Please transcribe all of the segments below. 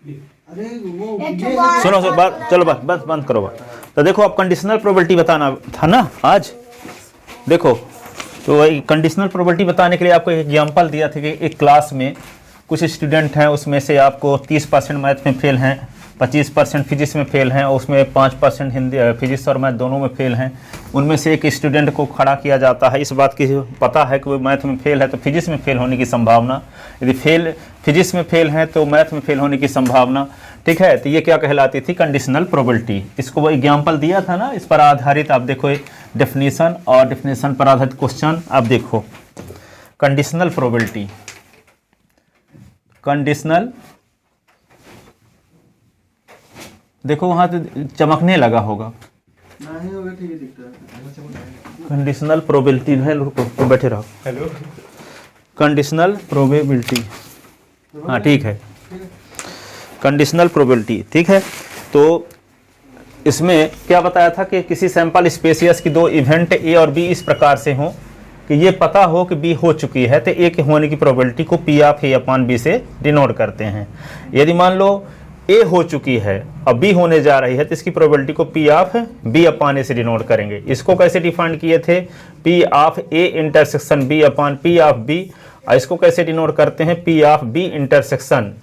सुनो सुनो बात, चलो बस बस बंद करो बात। तो देखो अब कंडीशनल प्रोबेबिलिटी बताना था ना आज। देखो तो कंडीशनल प्रोबेबिलिटी बताने के लिए आपको एक एग्जांपल दिया था कि एक क्लास में कुछ स्टूडेंट हैं, उसमें से आपको 30% मैथ में फेल हैं, 25% फिजिक्स में फेल हैं, और उसमें 5% हिंदी फिजिक्स और मैथ दोनों में फेल हैं। उनमें से एक स्टूडेंट को खड़ा किया जाता है, इस बात की पता है कि वो मैथ में फेल है तो फिजिक्स में फेल होने की संभावना, यदि फिजिक्स में फेल है तो मैथ में फेल होने की संभावना। ठीक है, तो ये क्या कहलाती थी? Conditional probability. इसको वो एग्जाम्पल दिया था ना, इस पर आधारित आप देखो डेफिनेशन और डेफिनेशन पर आधारित क्वेश्चन। आप देखो कंडीशनल प्रोबेबिलिटी, कंडीशनल, देखो वहां तो चमकने लगा होगा, कंडीशनल प्रोबेबिलिटी है। रुको बैठे रहो। हेलो, कंडीशनल प्रोबेबिलिटी, हाँ ठीक है, कंडीशनल प्रोबेबिलिटी ठीक है। तो इसमें क्या बताया था कि किसी सैंपल स्पेसियस की दो इवेंट ए और बी इस प्रकार से हों कि ये पता हो कि बी हो चुकी है, तो ए के होने की प्रोबेबिलिटी को P of A upon B से डिनोट करते हैं। यदि मान लो ए हो चुकी है अब बी होने जा रही है, तो इसकी प्रोबेबिलिटी को P of B upon A से डिनोट करेंगे। इसको कैसे डिफाइन किए थे? P of A intersection B upon P of B. और इसको कैसे डिनोट करते हैं? P of B intersection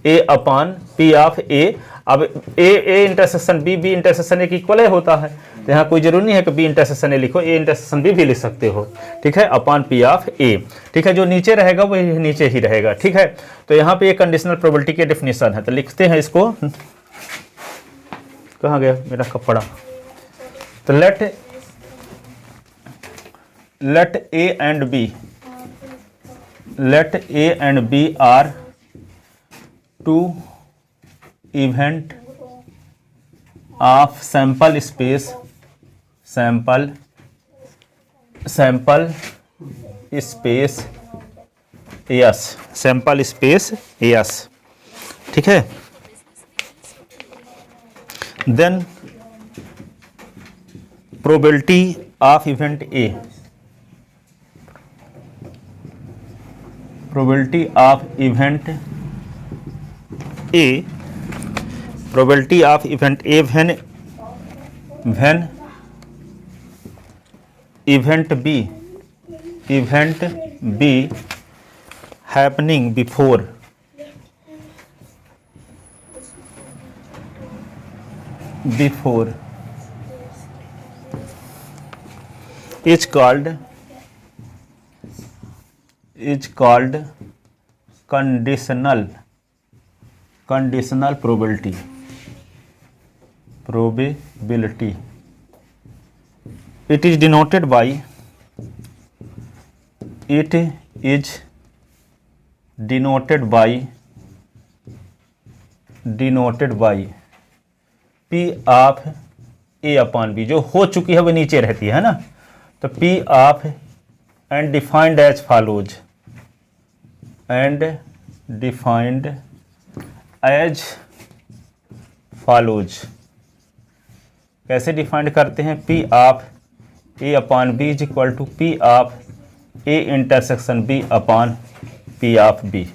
A upon P of A. अब A intersection B, B intersection A equal होता है, तो यहाँ कोई जरूरी नहीं है कि बी इंटरसेक्शन ए लिखो, ए इंटरसेक्शन बी भी लिख सकते हो। ठीक है, अपॉन पी ऑफ ए। ठीक है, जो नीचे रहेगा वो नीचे ही रहेगा। ठीक है, तो यहाँ पे ये कंडीशनल प्रोबेबिलिटी की डेफिनेशन है, तो लिखते हैं इसको। कहाँ गया मेरा कपड़ा? तो let A and B are two event of sample space S, sample space S. ठीक है, then probability of event A, probability of event A, probability of event A when event B happening before is called conditional probability. It is denoted by P of A upon B। जो हो चुकी है वो नीचे रहती है ना, तो P of and defined as follows. कैसे डिफाइंड करते हैं? P of A upon B is equal to P of A intersection B upon P of B।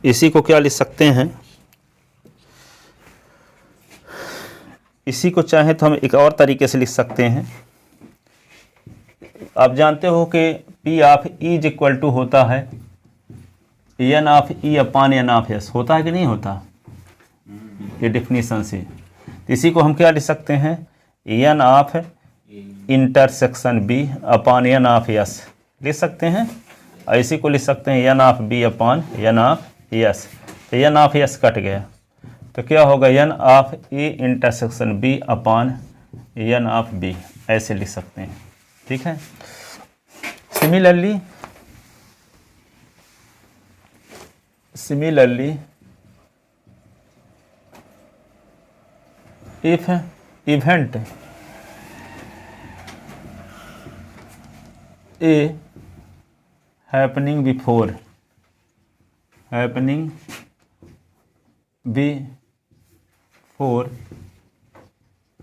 इसी को क्या लिख सकते हैं? इसी को चाहे तो हम एक और तरीके से लिख सकते हैं। आप जानते हो कि P of E is equal to होता है N of E upon N of S। होता है कि नहीं होता? ये डेफिनेशन से। तो इसी को हम क्या लिख सकते हैं? N of intersection B upon N of S लिख सकते हैं। और इसी को लिख सकते हैं N of B upon N of S। तो N ऑफ S कट गया, तो क्या होगा? N of A intersection B upon N of B, ऐसे लिख सकते हैं। ठीक है, similarly if event A happening before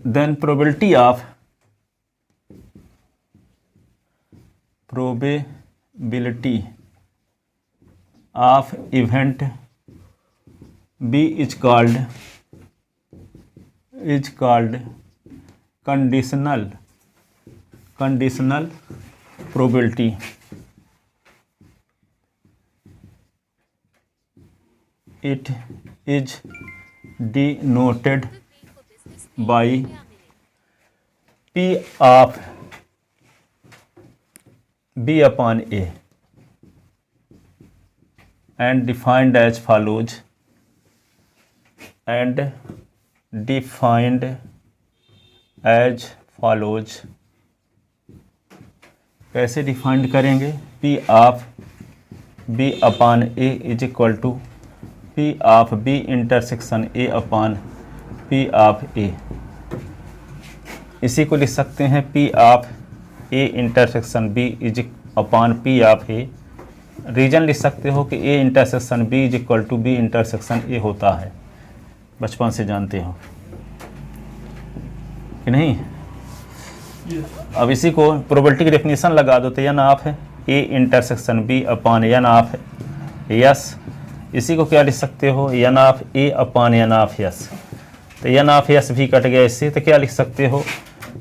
then probability of event B is called conditional probability. It is denoted by P of B upon A and defined as follows. कैसे defined करेंगे? P of B upon A is equal to P of B intersection A upon P of A. इसी को लिख सकते हैं P of A intersection B is upon P of A. Reason लिख सकते हो कि A intersection B is equal to B intersection A होता है, बचपन से जानते हो कि नहीं? अब इसी को प्रोबेबिलिटी की डेफिनेशन लगा दो तो N of A intersection B upon N of S. इसी को क्या लिख सकते हो? N of A upon N of S. तो एन ऑफ S भी कट गया इससे, तो क्या लिख सकते हो?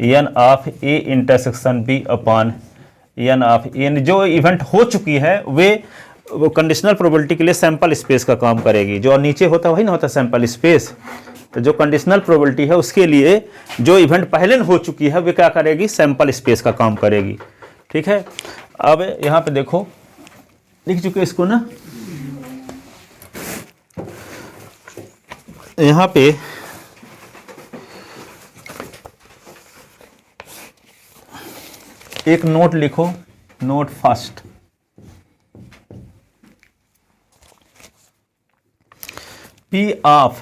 N of A intersection B upon N of A. जो इवेंट हो चुकी है वो कंडीशनल प्रोबेबिलिटी के लिए सैंपल स्पेस का काम करेगी. जो नीचे होता है वही ना होता सैंपल स्पेस. तो जो कंडीशनल प्रोबेबिलिटी है उसके लिए जो इवेंट पहले हो चुकी है वो क्या करेगी? सैंपल स्पेस का काम करेगी. ठीक है. अब यहाँ पे देखो, लिख चुके इसको ना, यहाँ पे एक नोट लिखो. Note first. P of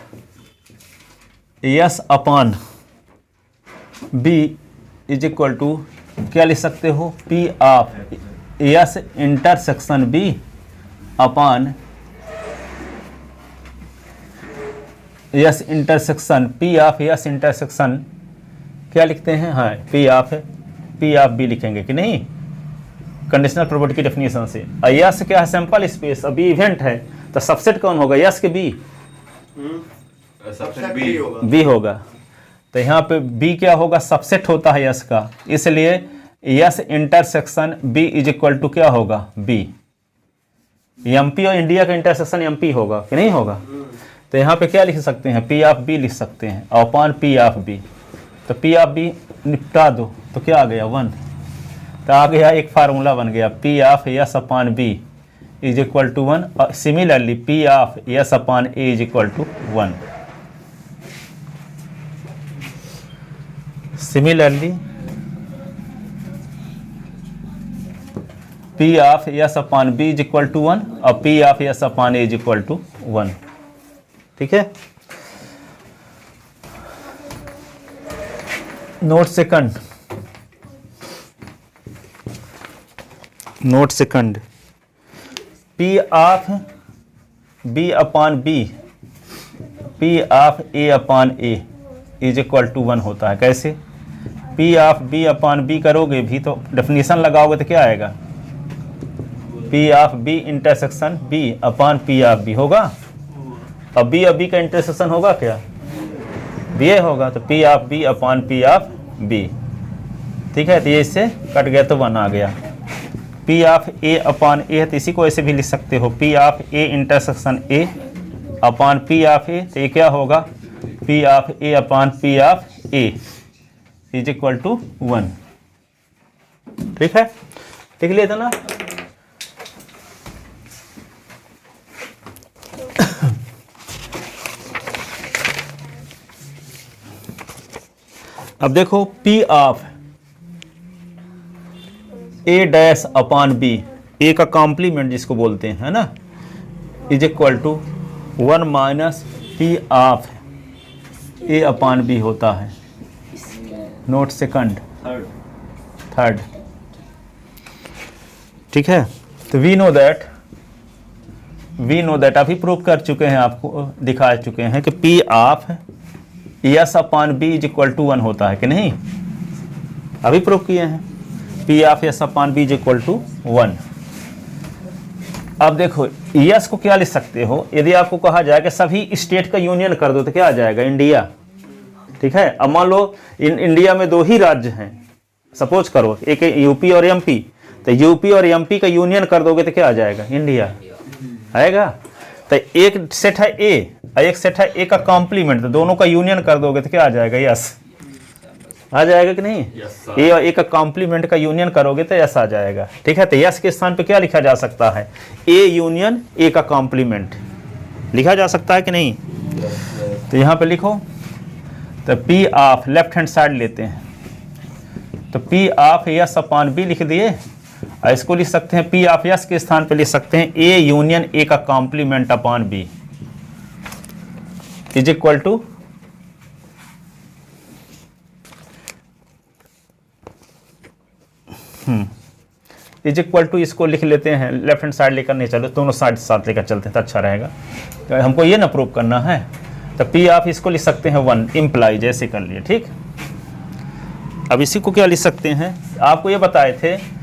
S upon B is equal to क्या लिख सकते हो? P of S intersection B upon S intersection P of S intersection क्या लिखते हैं? हाँ, P ऑफ B लिखेंगे कि नहीं? कंडीशनल प्रोबेबिलिटी की डेफिनेशन से. S क्या है? Sample space. अभी इवेंट है तो सबसेट कौन होगा? S के B? सबसेट B होगा. तो यहाँ पे B क्या होगा? सबसेट होता है S का, इसलिए S intersection B is equal to क्या होगा? B. MP और इंडिया का इंटरसेक्शन MP होगा कि नहीं होगा? तो यहाँ पे क्या लिख सकते हैं? P ऑफ B लिख सकते हैं अपॉन P ऑफ B. तो P ऑफ B निपटा दो तो क्या आ गया? 1. तो आ गया, एक फार्मूला बन गया. P of S upon B is equal to 1. Similarly P of S upon A is equal to 1. Similarly P of S upon B is equal to 1 और P of S upon A is equal to 1. ठीक है. Note second. P of B upon B, P of A upon A is equal to 1 होता है. कैसे? P of B upon B करोगे भी तो definition लगाओगे तो क्या आएगा? P of B intersection B upon P of B होगा. अब B और B का इंटरसेक्शन होगा क्या? B होगा. तो P of B upon P of B. ठीक है. तो ये इससे कट गया तो 1 आ गया. P of A upon A है तो इसी को ऐसे भी लिख सकते हो. P of A intersection A upon P of A. तो ये क्या होगा? P of A upon P of A is equal to 1. ठीक है. लिख लिया था ना? अब देखो P of A dash upon B, A का कॉम्प्लीमेंट जिसको बोलते हैं, है ना, is equal to 1 minus P of A upon B होता है. Note second. थर्ड. ठीक है. तो वी नो दैट अभी प्रूव कर चुके हैं, आपको दिखा चुके हैं कि P of S upon B is equal to 1 होता है कि नहीं, अभी प्रूव किए हैं, P of S upon B is equal to 1। अब देखो एस को क्या लिख सकते हो, यदि आपको कहा जाए कि सभी स्टेट का यूनियन कर दो तो क्या आ जाएगा, इंडिया। ठीक है, अब मान लो इंडिया में 2 ही राज्य हैं, सपोज करो एक यूपी और एमपी, तो यूपी और एमपी का यूनियन कर दोगे तो क्या आ जाएगा, इंडिया आएगा। तो एक सेट है ए और एक सेट है ए का कॉम्प्लीमेंट, तो दोनों का यूनियन कर दोगे तो क्या आ जाएगा, यस आ जाएगा कि नहीं, ए और ए का कॉम्प्लीमेंट का यूनियन करोगे तो यस आ जाएगा। ठीक है, तो यस के स्थान पे क्या लिखा जा सकता है, ए यूनियन ए का कॉम्प्लीमेंट लिखा जा सकता है कि नहीं। तो यहाँ पे लिखो, तो P of left hand side लेते हैं, तो P of S upon B लिख दिए, और इसको लिख सकते हैं पी ऑफ यस के स्थान पे लिख सकते हैं ए यूनियन ए का complement upon B is equal to is equal to, इसको लिख लेते हैं, लेफ्ट हैंड साइड लेकर नहीं चलो, दोनों साइड साथ लेकर चलते हैं तो अच्छा रहेगा, तो हमको ये ना प्रूव करना है। तो पी ऑफ इसको लिख सकते हैं 1 इम्प्लाई, जैसे कर लिए। ठीक, अब इसी को क्या लिख सकते हैं, आपको ये बताए थे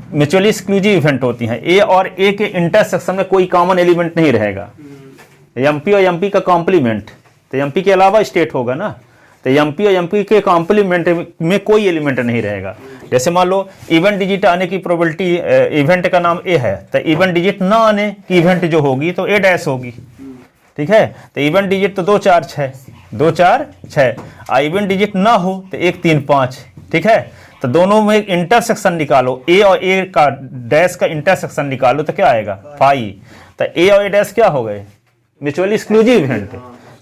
म्यूचुअली एक्सक्लूसिव इवेंट होती हैं, ए और ए के इंटरसेक्शन में कोई कॉमन एलिमेंट नहीं रहेगा, एमपी और एमपी का कॉम्प्लीमेंट, तो एमपी के अलावा स्टेट होगा ना, तो एमपी और एमपी के कॉम्प्लीमेंट में कोई एलिमेंट नहीं रहेगा। जैसे मान लो इवेंट डिजिट आने की प्रोबेबिलिटी, इवेंट का नाम ए है, तो इवेंट डिजिट ना आने की इवेंट जो होगी तो ए डैश होगी। ठीक है, तो इवेंट डिजिट तो 2 4 6, 2 4 6, और इवेंट डिजिट ना हो तो 1 3 5। ठीक है, तो दोनों में इंटरसेक्शन निकालो, ए और ए का डैश का इंटरसेक्शन निकालो तो क्या आएगा, 5। तो ए और ए डैश क्या हो गए, mutually exclusive event,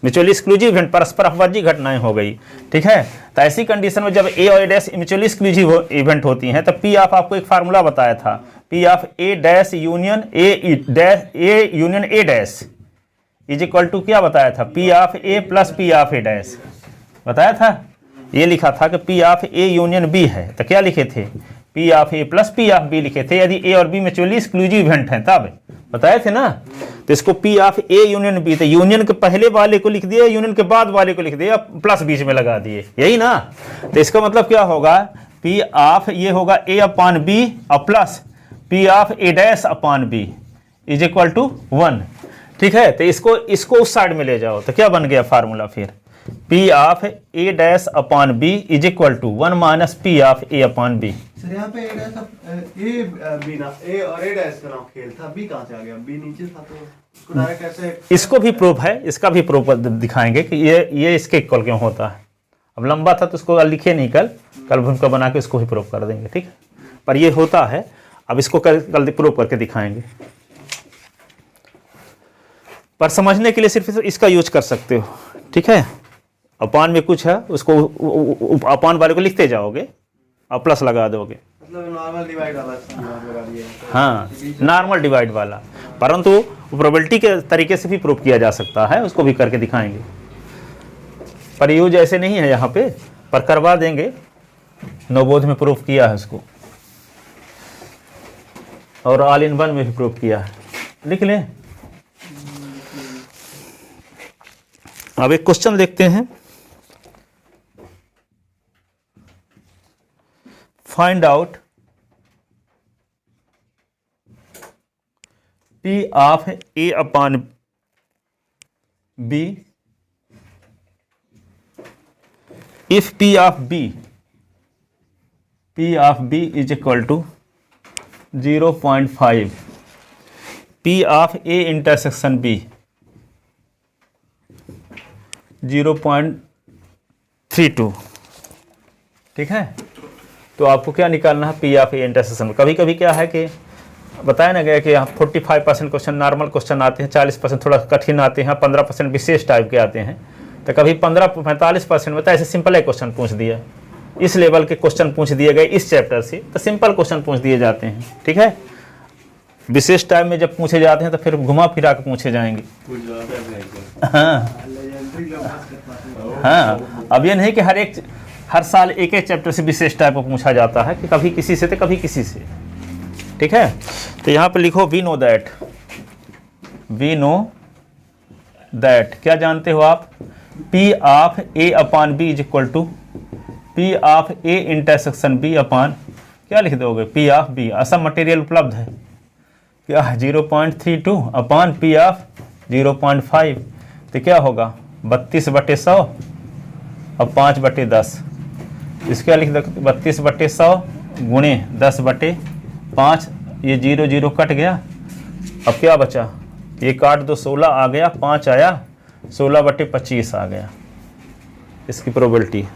mutually exclusive event, परस्पर अपवादी घटनाएं हो गई। ठीक है, तो ऐसी कंडीशन में जब ए और ए डैश म्यूचुअली एक्सक्लूसिव इवेंट होती हैं, तो पी ऑफ आपको एक फार्मूला बताया था, P of A dash union A union A dash is equal to क्या बताया था, P of A plus P of A dash बताया था। ये लिखा था कि P of A union B है, तो क्या लिखे थे, P of A plus P of B लिखे थे, यदि ए और बी म्यूचुअली एक्सक्लूसिव इवेंट हैं तब बताए थे ना। तो इसको P of A union B, तो यूनियन के पहले वाले को लिख दिया, यूनियन के बाद वाले को लिख दिया, प्लस बीच में लगा दिए, यही ना। तो इसका मतलब क्या होगा, पी ऑफ ये होगा ए अपॉन बी और plus P of A dash upon B is equal to 1। ठीक है, तो इसको उस साइड में ले जाओ, तो क्या बन गया फार्मूला फिर, P of A dash upon B is equal to 1 minus P of A upon B. Sir यहाँ पे ए और ए डैश का नाम खेल था, बी कहाँ से आ गया, बी नीचे था, तो इसको डायरेक्ट कैसे, इसको भी प्रूफ है, इसका भी प्रूफ दिखाएंगे कि ये इसके इक्वल क्यों होता है। अब लंबा था तो उसको लिखे नहीं, कल भूमिका बना के इसको भी प्रूफ कर देंगे। ठीक है, पर ये होता है, अब इसको कल प्रूफ करके दिखाएंगे, पर समझने के लिए सिर्फ इसका यूज कर सकते हो। ठीक है, अपान में कुछ है, उसको अपान वाले को लिखते जाओगे और प्लस लगा दोगे, मतलब नॉर्मल डिवाइड वाला लगा दिया। हाँ, नॉर्मल डिवाइड वाला, परंतु प्रोबेबिलिटी के तरीके से भी प्रूफ किया जा सकता है, उसको भी करके दिखाएंगे, पर यूज ऐसे नहीं है यहाँ पे, पर करवा देंगे। नवबोध में प्रूफ किया है उसको, और ऑल इन वन में भी प्रूफ किया है, लिख लें। अब एक क्वेश्चन देखते हैं, find out P of A upon B if P of B is equal to 0.5, P of A intersection B 0.32। ठीक है, तो आपको क्या निकालना है, पी ऑफ ए इंटरसेक्शन। कभी कभी क्या है कि बताया ना गया कि यहाँ 45% क्वेश्चन नॉर्मल क्वेश्चन आते हैं, 40% थोड़ा कठिन आते हैं, 15% विशेष टाइप के आते हैं, तो कभी 15-45% में तो ऐसे सिंपल है क्वेश्चन पूछ दिया, इस लेवल के क्वेश्चन पूछ दिए गए इस चैप्टर से, तो सिंपल क्वेश्चन पूछ दिए जाते हैं। ठीक है, विशेष टाइम में जब पूछे जाते हैं तो फिर घुमा फिरा के पूछे जाएंगे। हाँ, अब ये नहीं कि हर साल एक एक चैप्टर से विशेष टाइप का पूछा जाता है, कि कभी किसी से तो कभी किसी से। ठीक है, तो यहाँ पे लिखो वी नो दैट, क्या जानते हो आप, P of A upon B is equal to P of A intersection B upon क्या लिख दोगे, पी ऑफ बी। ऐसा मटेरियल उपलब्ध है क्या, 0.32 अपॉन पी ऑफ 0.5, तो क्या होगा 32/100 और 5/10। इसका लिख दो 32/100 गुणे 10/5, ये 0 0 कट गया। अब क्या बचा, ये काट दो, 16 आ गया, 5 आया, 16/25 आ गया इसकी प्रोबेबिलिटी।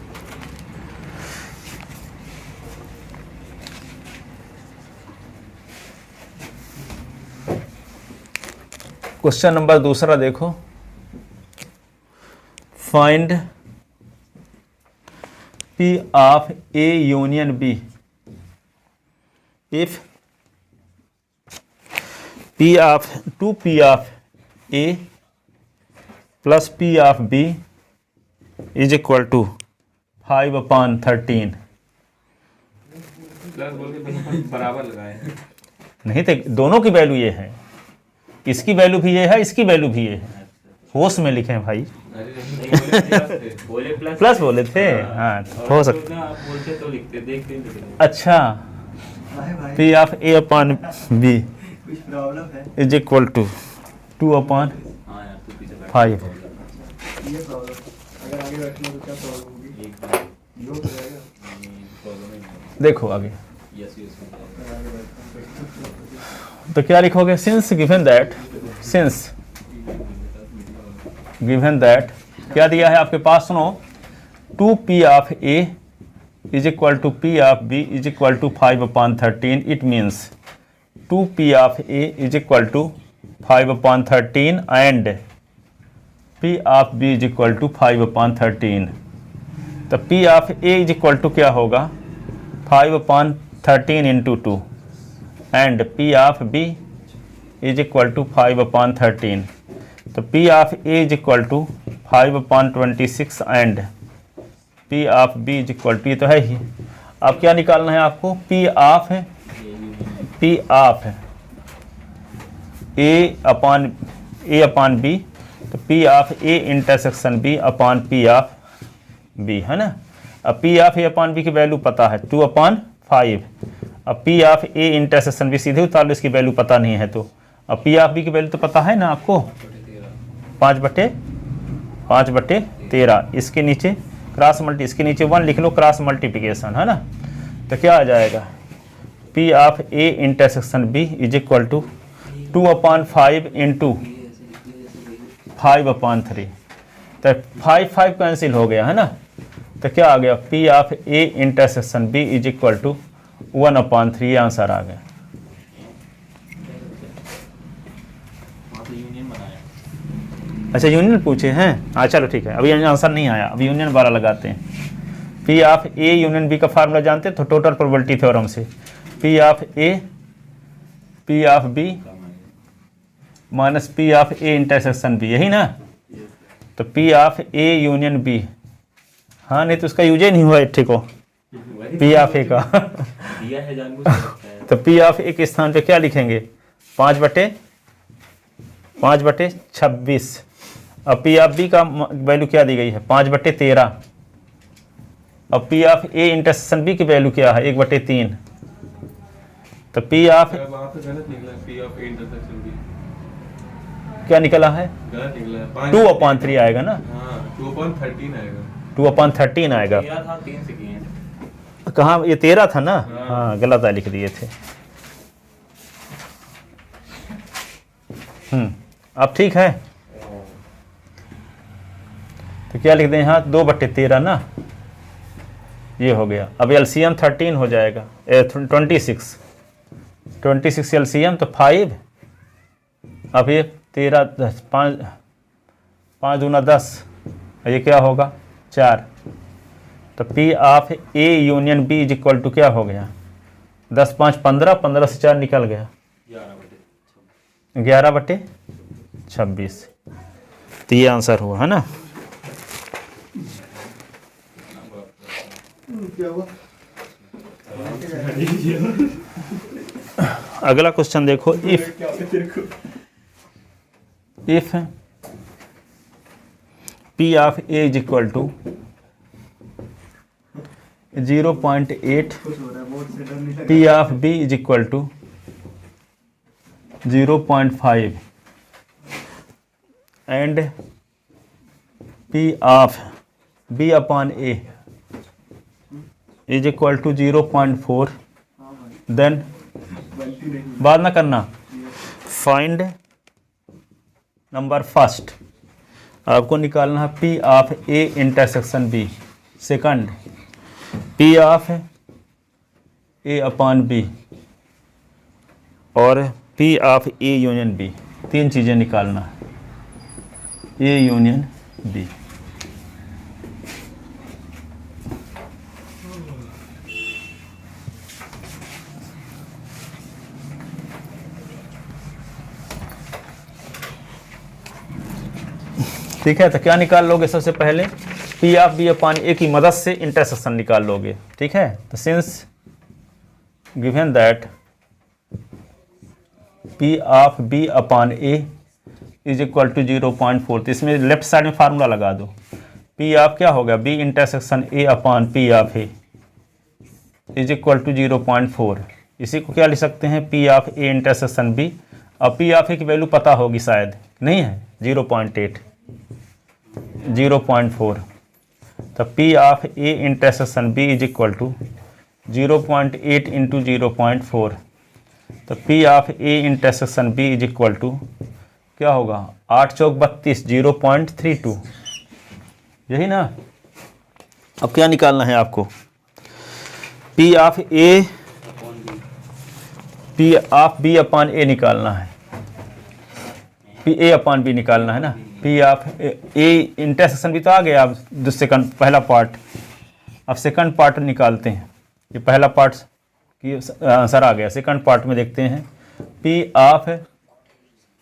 क्वेश्चन नंबर दूसरा देखो, find P of A union B if P of 2P of A plus P of B is equal to 5/13। बराबर लगाए, नहीं तो दोनों की वैल्यू ये है, इसकी वैल्यू भी ये है, इसकी वैल्यू भी ये है। होश में लिखे हैं भाई, प्लस बोले थे, हाँ तो हो सकता। आप बोलते तो लिखते, देखते अच्छा, भाई P of A upon B कुछ प्रॉब्लम है, इज इक्वल टू 2/5। हाँ यार तू पीछे बैठ। ये प्रॉब्लम अगर आगे बैठना तो क्या प्रॉब्लम होगी, योग हो जाएगा। देखो आगे, यस यस आगे बैठना तो क्या लिखोगे, सिंस गिवन दैट क्या दिया है आपके पास, सुनो, 2P of A is equal to P of B is equal to 5/13। It means 2P of A is equal to 5/13 and P of B is equal to 5/13। तो P of A is equal to क्या होगा, 5/13 into 2 and P of B is equal to 5/13। तो P of A is equal to 5/26 and P of B is equal to, ये तो है ही। अब क्या निकालना है आपको, P of A upon B, तो P of A intersection B upon P of B है ना। अब P of A upon B की वैल्यू पता है 2/5। अब P of A intersection B सीधे उतार लो, इसकी वैल्यू पता नहीं है तो। अब P ऑफ B की वैल्यू तो पता है ना आपको, 5/13। इसके नीचे क्रॉस मल्टी, इसके नीचे 1 लिख लो, क्रॉस मल्टीप्लिकेशन है ना। तो क्या आ जाएगा, P of A intersection B is equal to 2/5 into 5/3। तो 5 कैंसिल हो गया है ना। तो क्या आ गया, P of A intersection B is equal to 1/3, answer आ गया। यूनियन बनाया। अच्छा यूनियन पूछे हैं, हाँ चलो ठीक है, अभी आंसर नहीं आया, अभी यूनियन वाला लगाते हैं। P of A union B का फार्मूला जानते हैं तो टोटल प्रोबेबिलिटी थ्योरम से, P of A P of B minus P of A intersection B, यही ना। तो P of A union B, हाँ नहीं तो उसका यूज ही नहीं हुआ ठीक हो, P ऑफ A का दिया है जानबूझ के रखा है। तो P ऑफ A के स्थान पे क्या लिखेंगे, 5/26। अब P ऑफ B का वैल्यू क्या दी गई है, 5/13। अब P of A intersection B की वैल्यू क्या है, 1/3। तो P ऑफ वहाँ पे गलत निकला, P of A intersection B क्या निकला है, गलत निकला है, 2/3 आएगा ना, हाँ 2/13 आएगा। 2/13 आएगा। 13 था, 3 से किए हैं। कहाँ, ये 13 था ना, हाँ गलत है, लिख दिए थे। अब ठीक है, तो क्या लिख दें यहाँ, 2/13 ना, ये हो गया। अब एलसीएम 13 हो जाएगा, 26 एलसीएम तो 5। अब ये 13 10 5 दूना 10, ये क्या होगा 4। तो P of A union B is equal to क्या हो गया, 10 5 15, 15 से 4 निकल गया, 11/26। तो ये आंसर हुआ है ना। क्या हुआ, अगला क्वेश्चन देखो, if P of A is equal to 0.8, कुछ हो रहा है, बोर्ड से डर नहीं लग P of B is equal to 0.5 and P of B upon A is equal to 0.4. हाँ भाई, Then गलती नहीं बात ना करना, फाइंड नंबर फर्स्ट, आपको निकालना है P of A intersection B, second P of A upon B और P of A union B, तीन चीज़ें निकालना है, A यूनियन B। ठीक है, तो क्या निकाल लोगे सबसे पहले, P of B upon A की मदद से इंटरसेक्शन निकाल लोगे। ठीक है, तो since given that P of B upon A is equal to 0.4, तो इसमें लेफ्ट साइड में फार्मूला लगा दो, P ऑफ क्या होगा, B intersection A upon P of A is equal to 0.4। इसी को क्या लिख सकते हैं, P of A intersection B, अब P ऑफ A की वैल्यू पता होगी शायद, नहीं है, 0.8, 0.4, तो P of A intersection B is equal to 0.8 into 0.4, तो P of A intersection B is equal to क्या होगा, 8 चौक 32, 0.32, यही ना। अब क्या निकालना है आपको, P of B upon A निकालना है, P A अपॉन B निकालना है ना, P ऑफ A इंटरसेक्शन भी तो आ गया, अब सेकंड पहला पार्ट, अब सेकंड पार्ट निकालते हैं, ये पहला पार्ट की आंसर आ गया, सेकंड पार्ट में देखते हैं P of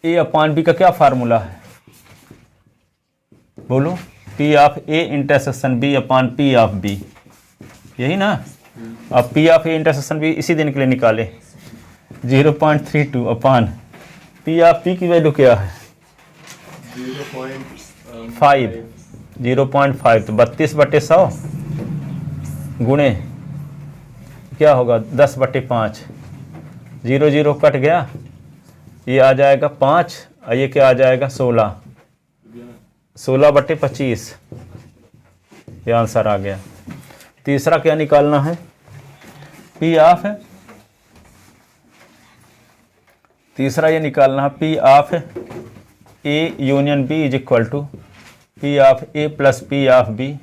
A upon B का क्या फार्मूला है, बोलो, P of A intersection B upon P of B, यही ना। अब P of A intersection B इसी दिन के लिए निकाले, 0.32 अपॉन P ऑफ B की वैल्यू क्या है, 0.5, तो 32/100 गुणे क्या होगा, 10/5, 0 0 कट गया, ये आ जाएगा 5 और ये क्या आ जाएगा 16, 16/25, ये आंसर आ गया। तीसरा क्या निकालना है, P ऑफ, तीसरा ये निकालना है P of A union B is equal to P of A plus P of B,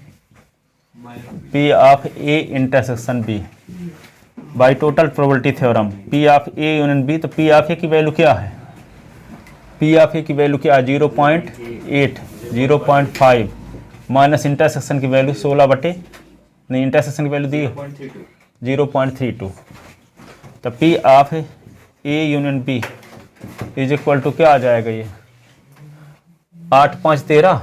P of A intersection B by total probability theorem, P of A union B, तो P of A की value क्या है, P of A की value क्या है, 0.8, 0.5 minus intersection की value 16 नहीं, intersection की वैल्यू दी 0.32, तो P of A union B is equal to क्या आ जाएगा, ये 8 5 13,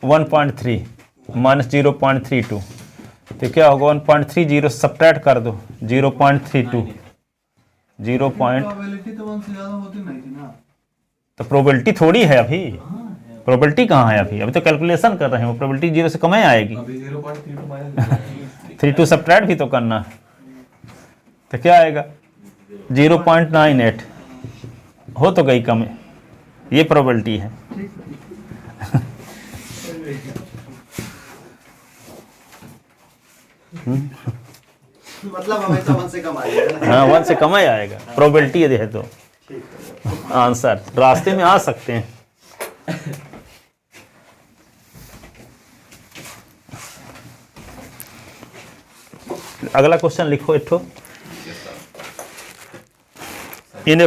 1.3 माइनस 0.32, तो क्या होगा 1.30, सब्ट्रैक्ट कर दो 0.32, 0. प्रोबेबिलिटी तो 1 से ज्यादा होती नहीं थी ना, तो प्रोबेबिलिटी थोड़ी है अभी, प्रोबेबिलिटी कहाँ है अभी तो कैलकुलेशन कर रहे हैं, वो प्रोबेबिलिटी 0 से कम ही आएगी, अभी 0.32 माइनस 32 सब्ट्रैक्ट भी तो करना है, तो क्या आएगा 0.98, हो तो गई कम, ये प्रोबेबिलिटी है। मतलब हमेशा 1 से कम आएगा। हाँ 1 से कम ही आएगा, प्रोबेबिलिटी है तो आंसर रास्ते में आ सकते हैं। अगला क्वेश्चन लिखो इठो, इन ए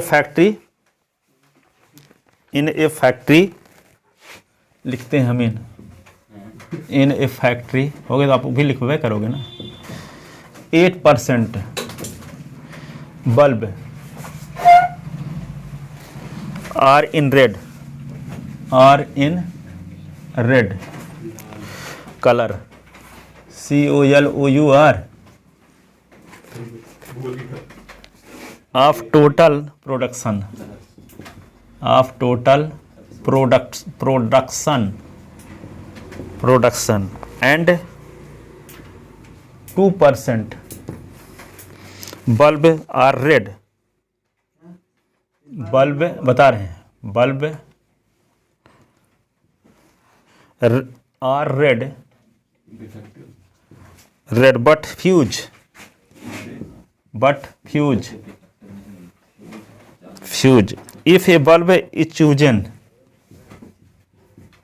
फैक्ट्री लिखते हैं हम, इन ए फैक्ट्री हो गया, तो आप भी लिखवे करोगे ना, 8% bulb are in red colour, COLOUR of total production of total production and 2% bulb are red, bulb बता रहे हैं, bulb are red but fuse if a bulb is chosen,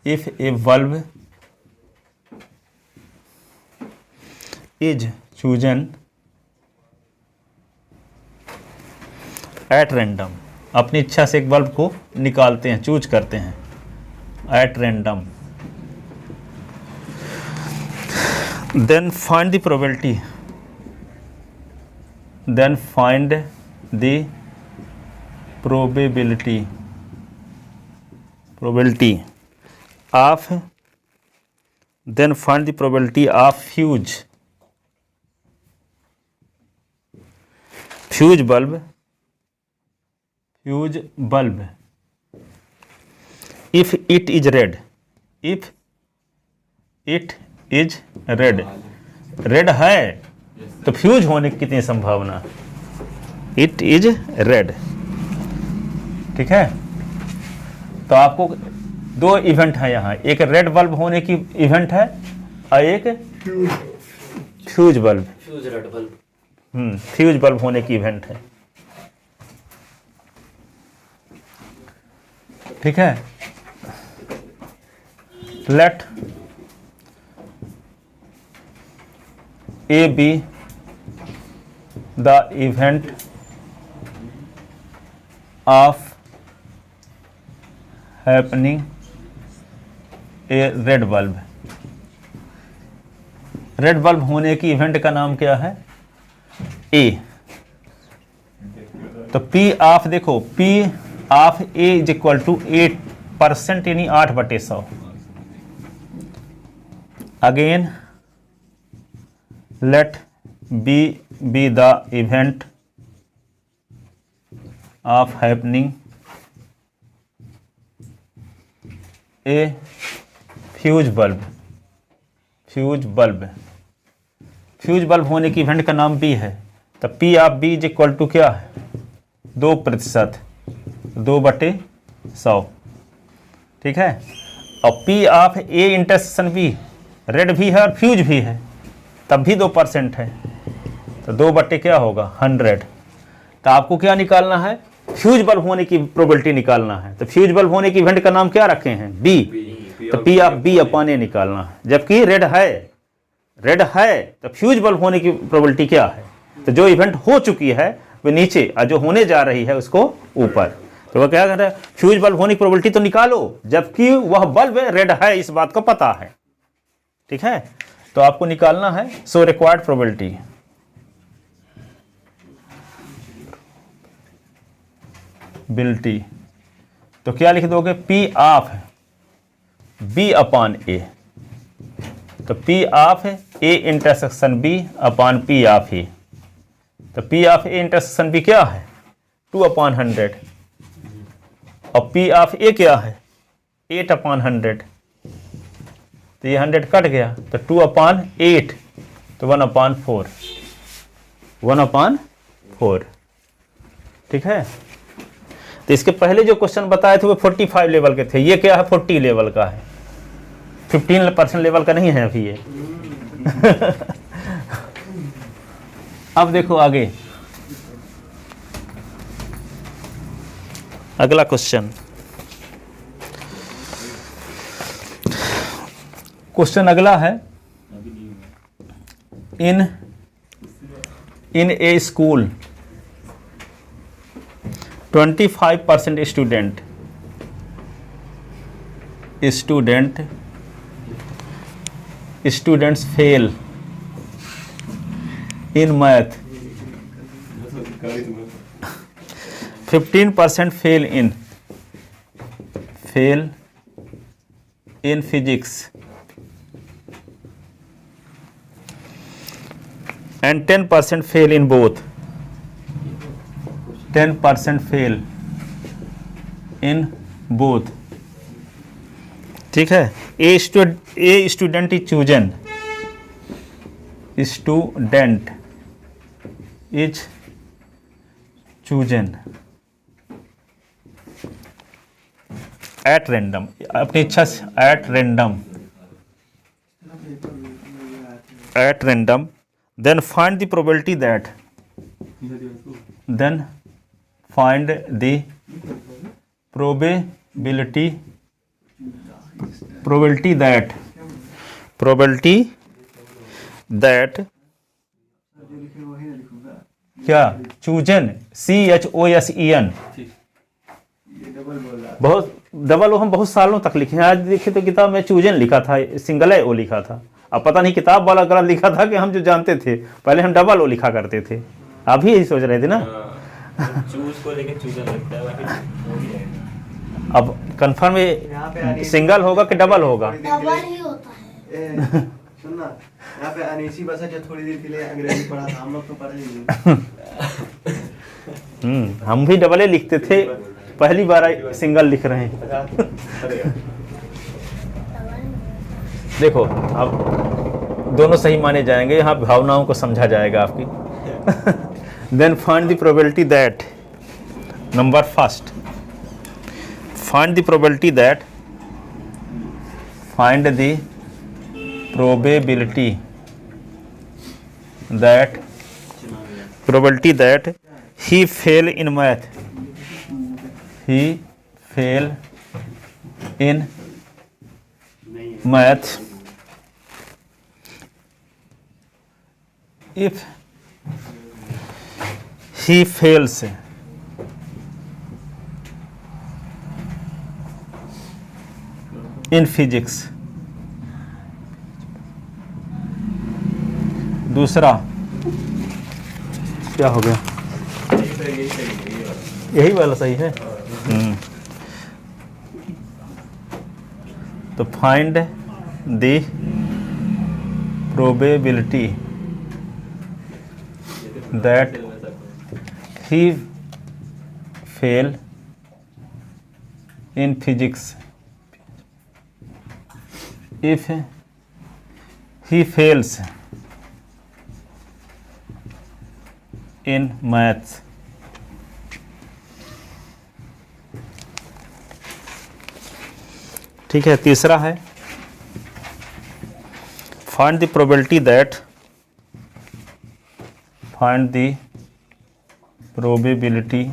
if a bulb is chosen at random, अपनी इच्छा से एक bulb को निकालते हैं, चूज करते हैं at random, then find the probability of fuse bulb if it is red, red है तो फ्यूज होने की कितनी संभावना, इट इज रेड। ठीक है, तो आपको दो इवेंट है यहाँ, एक रेड बल्ब होने की इवेंट है और एक फ्यूज बल्ब, फ्यूज बल्ब होने की इवेंट है। ठीक है, let A be the event of happening a red bulb, red bulb होने की इवेंट का नाम क्या है, A। तो P ऑफ, देखो P of A is equal to 8% यानी 8/100। Again let B be the event of happening a fuse bulb, fuse bulb होने की इवेंट का नाम B है, तो P of B is equal to क्या है, 2%, 2/100। ठीक है, और P of A intersection B, red भी है और फ्यूज भी है, तब भी 2% है, तो 2 क्या होगा 100। तो आपको क्या निकालना है, फ्यूज बल्ब होने की प्रोबेबिलिटी निकालना है। तो फ्यूज बल्ब होने की इवेंट का नाम क्या रखे हैं, बी। तो पी ऑफ बी अपॉन ए निकालना है, जबकि रेड है तो फ्यूज बल्ब होने की प्रोबेबिलिटी क्या है, तो जो इवेंट हो चुकी है वो नीचे और जो होने जा रही है उसको ऊपर। तो वह क्या कर रहा है, फ्यूज बल्ब होने की प्रोबेबिलिटी तो निकालो, जबकि वह बल्ब रेड है इस बात का पता है। ठीक है, तो आपको निकालना है सो रिक्वायर्ड प्रोबेबिलिटी, तो क्या लिख दोगे, P of B upon A, तो P of A intersection B upon P of A, तो P of A intersection B क्या है 2/100 और P ऑफ A क्या है 8/100, तो ये 100 कट गया तो 2/8, तो 1/4। ठीक है, तो इसके पहले जो क्वेश्चन बताए थे वो 45 लेवल के थे, ये क्या है 40 लेवल का है, 15% लेवल का नहीं है अभी ये। अब देखो आगे अगला क्वेश्चन अगला है, इन ए school 25% students fail in math, 15% fail in physics and 10% fail in both, 10% fail in both, ठीक है। A student is chosen, student is chosen at random, अपनी इच्छा से, at random, then find the probability that, then find the probability that क्या chosen, CHOSEN, बहुत double O हम बहुत सालों तक लिखे हैं। आज देखे तो किताब में चूजन लिखा था, सिंगल है ओ लिखा था। अब पता नहीं किताब वाला गलत लिखा था कि हम जो जानते थे, पहले हम डबल ओ लिखा करते थे। आप भी यही सोच रहे थे ना? चूज को लेके चूजन लगता है, बाकी वो भी है। अब कंफर्म सिंगल होगा कि डबल होगा? डबल ही होता है। सुनना, यहाँ पे अनीसी बसा जो थोड़ी देर के लिए अंग्रेजी पढ़ा था, हम लोग तो पढ़े ही नहीं। हम भी डबल लिखते थे, पहली बार सिंगल लिख रहे हैं। देखो अब दोनों सही माने जाएंगे, यहाँ भावनाओं को समझा जाएगा आपकी। Then find the probability that, number first, find the probability that, find the probability that he fail in math, he fail in math if he fails in physics। दूसरा क्या हो गया? यही वाला सही है। तो find the probability that he fail in physics if he fails in maths. ठीक है। तीसरा है find the probability that, find the probability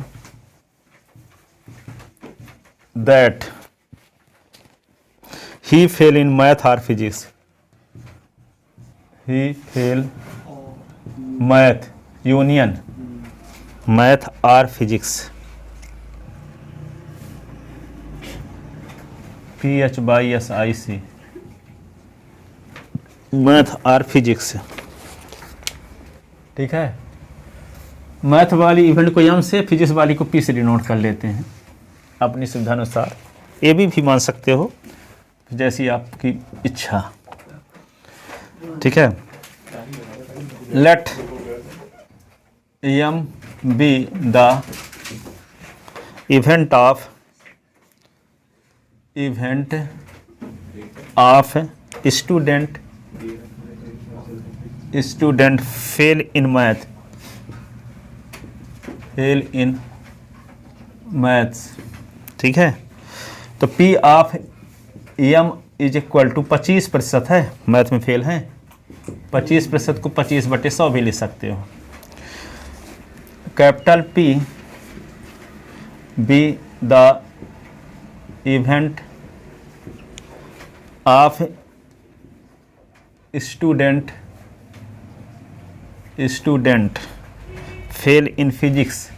that he fail in math और फिजिक्स, ही फेल मैथ यूनियन मैथ और फिजिक्स, PHYSIC, मैथ और physics. ठीक है। Math वाली इवेंट को एम से, फिजिक्स वाली को पी से डिनोट कर लेते हैं अपनी सुविधा अनुसार। ए भी मान सकते हो, जैसी आपकी इच्छा। ठीक है। Let M be the event of student fail in maths. ठीक है। तो P ऑफ एम इज इक्वल टू 25% है, मैथ में फेल है। 25% को 25/100 भी लिख सकते हो। Capital P B the event of student fail in physics,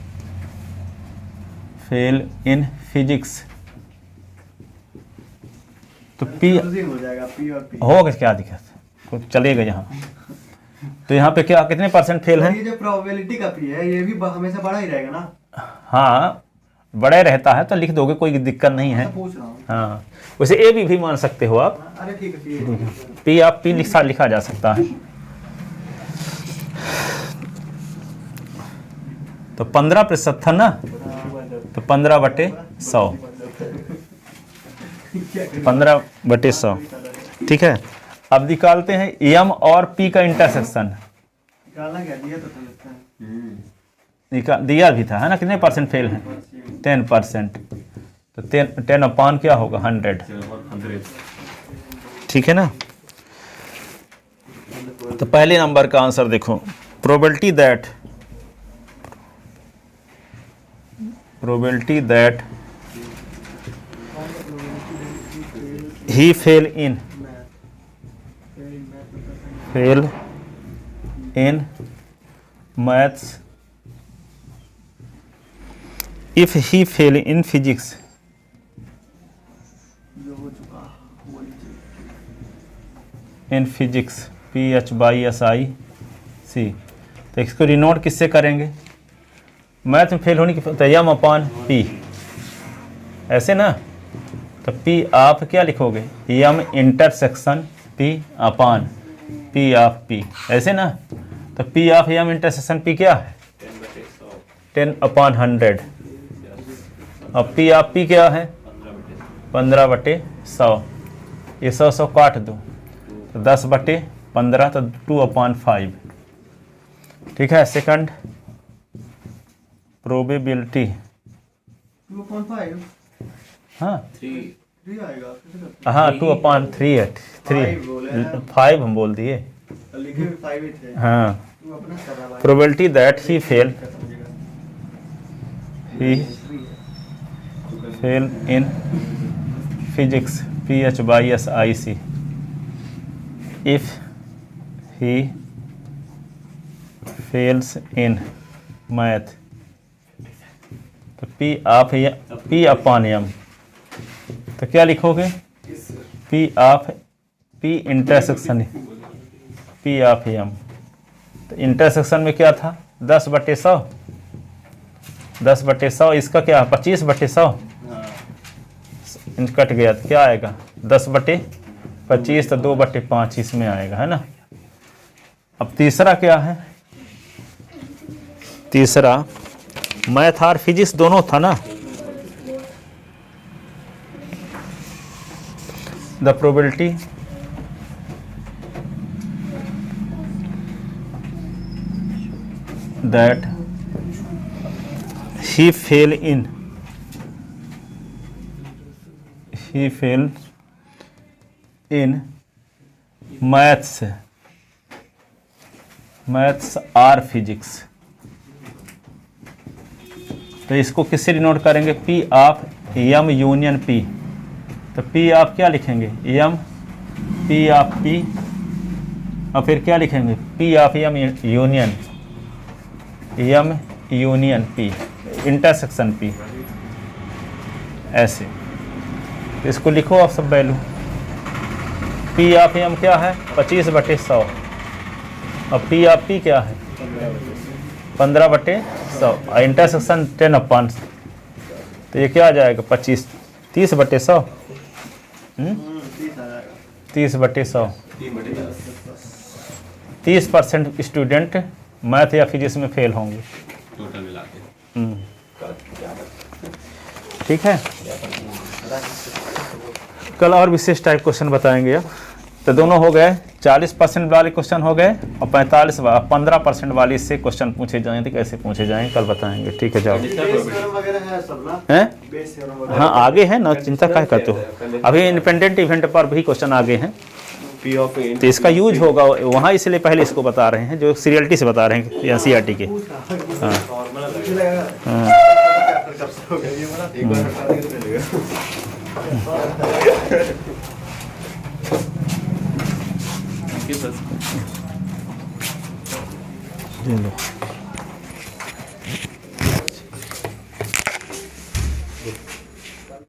तो P हो जाएगा, P और P होगा, क्या दिक्कत, कुछ चलेगा यहाँ। तो यहाँ पे क्या कितने % फेल हैं? ये जो प्रोबेबिलिटी का P है, ये भी हमेशा बड़ा ही रहेगा ना? हाँ, बड़े रहता है तो लिख दोगे, कोई दिक्कत नहीं है। पूछ रहा हूँ। हाँ, वैसे ए भी मान सकते हो आप। अरे ठीक है, P आप P लिखा जा सकता है। तो 15% था ना, तो 15/100 15/100, ठीक है। अब निकालते हैं एम और पी का इंटरसेक्शन। निकालना क्या दिया तो लगता है। दिया भी था, है ना, कितने परसेंट फेल हैं? 10%। तो 10 अपान क्या होगा? 100, ठीक है ना। तो पहले नंबर का आंसर देखो, probability that he fail in maths if he fail in physics, जो हो चुका वो लीजिए। in physics PHYSIC, तो इसको रिनोट किससे करेंगे? मैथ में फेल होने की तो एम अपान पी, ऐसे ना। तो पी आप क्या लिखोगे? M intersection P upon P of P, ऐसे ना। तो P of M intersection P क्या है? 10/100। अब पी आप पी क्या है? 15/100। ये 100 काट दो तो 10/15, तो 2/5, ठीक है। सेकंड प्रोबेबिलिटी, 2/5 हाँ 3 आएगा कैसे करते हाँ 2/3 है। 5 हम बोल दिए, हैं? लिखे भी 5 ही थे। हाँ। तू अपना कर रहा भाई। Probability that he fail in physics PHYSIC if he fails in math, तो P अपान एम, तो क्या लिखोगे? P intersection P of M. तो इंटरसेक्शन में क्या था? 10/100, 10/100। इसका क्या? 25/100 कट गया तो क्या आएगा? 10/25, तो 2/5 इसमें आएगा, है ना। अब तीसरा क्या है? तीसरा मैथ और फिजिक्स दोनों था ना। The probability that he fails in maths और फिजिक्स, तो इसको किससे डिनोट करेंगे? P of M union P. तो पी आप क्या लिखेंगे? एम पी ऑफ पी, और फिर क्या लिखेंगे? P of M union P intersection P, ऐसे। तो इसको लिखो आप सब वैल्यू। पी ऑफ एम क्या है? 25/100, और पी ऑफ पी क्या है? 15/100, और इंटरसेक्शन 10/, तो ये क्या आ जाएगा? 30/100। 30/100। 30% स्टूडेंट मैथ या फिजिक्स में फेल होंगे टोटल मिला के। ठीक है। कल और विशेष टाइप क्वेश्चन बताएंगे। अब तो दोनों हो गए, 40% वाले क्वेश्चन हो गए, और 15% वाले इससे क्वेश्चन पूछे जाएं तो कैसे पूछे जाएं कल बताएंगे। ठीक है, जाओ। हैं? हाँ आगे है ना, चिंता क्या करते हो। अभी इंडिपेंडेंट इवेंट पर भी क्वेश्चन आगे हैं, तो इसका यूज होगा वहाँ, इसलिए पहले इसको बता रहे हैं जो सीरियलिटी से बता रहे हैं एनसीईआरटी के। हाँ हाँ।